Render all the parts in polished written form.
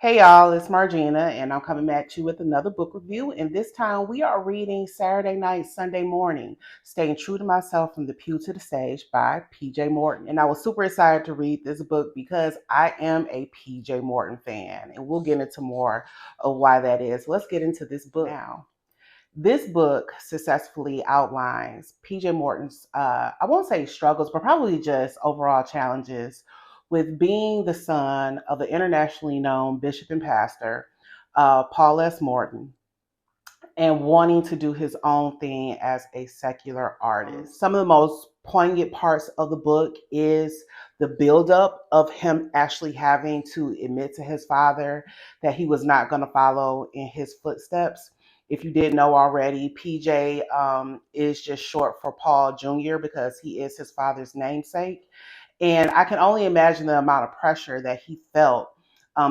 Hey y'all, it's Margina, and I'm coming at you with another book review. And this time we are reading Saturday Night, Sunday Morning, Staying True to Myself from the Pew to the Stage by PJ Morton. And I was super excited to read this book because I am a PJ Morton fan, and we'll get into more of why that is. Let's get into this book now. This book successfully outlines PJ Morton's, I won't say struggles, but probably just overall challenges with being the son of the internationally known bishop and pastor, Paul S. Morton, and wanting to do his own thing as a secular artist. Some of the most poignant parts of the book is the buildup of him actually having to admit to his father that he was not going to follow in his footsteps. If you didn't know already, PJ is just short for Paul Jr. because he is his father's namesake. And I can only imagine the amount of pressure that he felt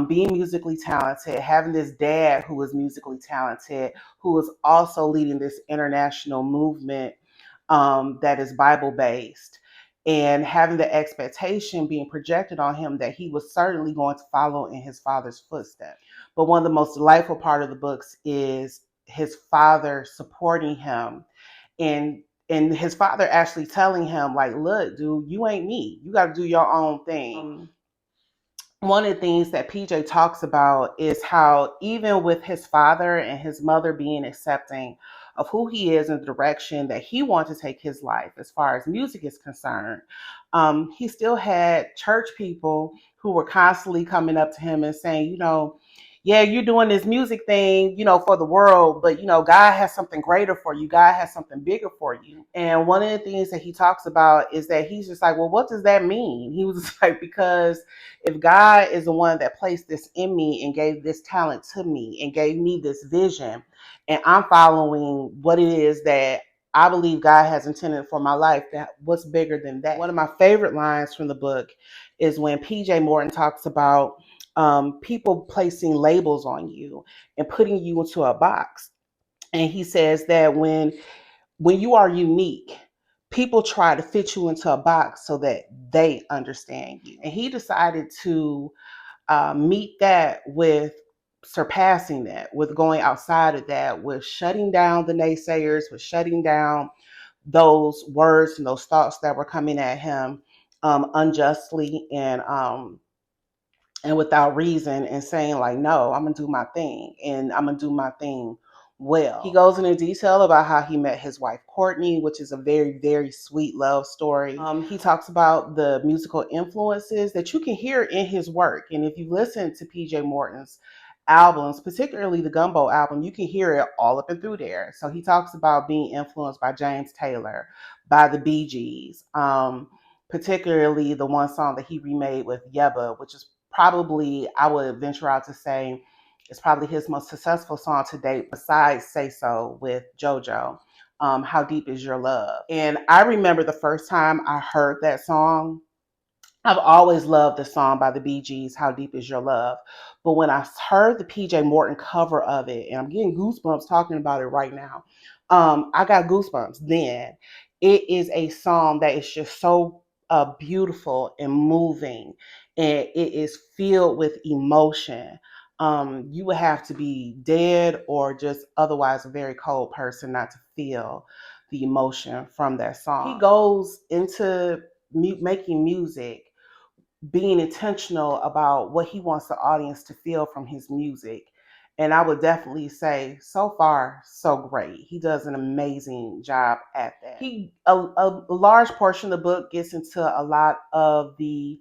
being musically talented, having this dad who was musically talented, who was also leading this international movement that is Bible based, and having the expectation being projected on him that he was certainly going to follow in his father's footsteps. But one of the most delightful part of the books is his father supporting him and his father actually telling him, like, look, dude, you ain't me. You got to do your own thing. One of the things that PJ talks about is how even with his father and his mother being accepting of who he is and the direction that he wants to take his life as far as music is concerned, he still had church people who were constantly coming up to him and saying, yeah, you're doing this music thing, for the world, but God has something greater for you. God has something bigger for you. And one of the things that he talks about is that he's just like, well, what does that mean? He was like, because if God is the one that placed this in me and gave this talent to me and gave me this vision, and I'm following what it is that I believe God has intended for my life, that what's bigger than that? One of my favorite lines from the book is when PJ Morton talks about people placing labels on you and putting you into a box. And he says that when you are unique, people try to fit you into a box so that they understand you. And he decided to meet that with surpassing that, with going outside of that, with shutting down the naysayers, with shutting down those words and those thoughts that were coming at him unjustly and without reason, and saying like, no, I'm gonna do my thing and I'm gonna do my thing well. He goes into detail about how he met his wife Courtney, which is a very, very sweet love story. He talks about the musical influences that you can hear in his work. And if you listen to PJ Morton's albums, particularly the Gumbo album, you can hear it all up and through there. So he talks about being influenced by James Taylor, by the Bee Gees, particularly the one song that he remade with Yebba, which is probably, I would venture out to say, it's probably his most successful song to date, besides Say So with JoJo. How Deep Is Your Love? And I remember the first time I heard that song. I've always loved the song by the Bee Gees, How Deep Is Your Love? But when I heard the PJ Morton cover of it, and I'm getting goosebumps talking about it right now, I got goosebumps then. It is a song that is just so beautiful and moving, and it is filled with emotion. You would have to be dead or just otherwise a very cold person not to feel the emotion from that song. He goes into making music, being intentional about what he wants the audience to feel from his music. And I would definitely say, so far, so great. He does an amazing job at that. A large portion of the book gets into a lot of the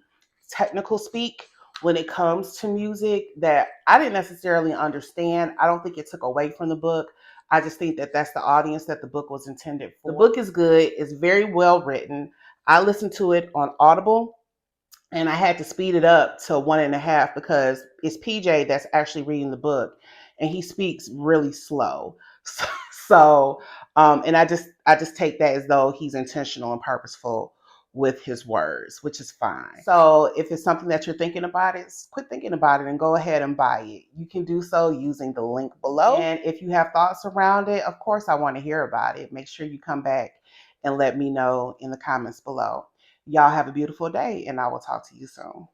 technical speak when it comes to music that I didn't necessarily understand. I don't think it took away from the book. I just think that that's the audience that the book was intended for. The book is good. It's very well written. I listened to it on Audible, and I had to speed it up to 1.5 because it's PJ that's actually reading the book, and he speaks really slow. And I just take that as though he's intentional and purposeful with his words, which is fine. So if it's something that you're thinking about, quit thinking about it and go ahead and buy it. You can do so using the link below. And if you have thoughts around it, of course, I want to hear about it. Make sure you come back and let me know in the comments below. Y'all have a beautiful day, and I will talk to you soon.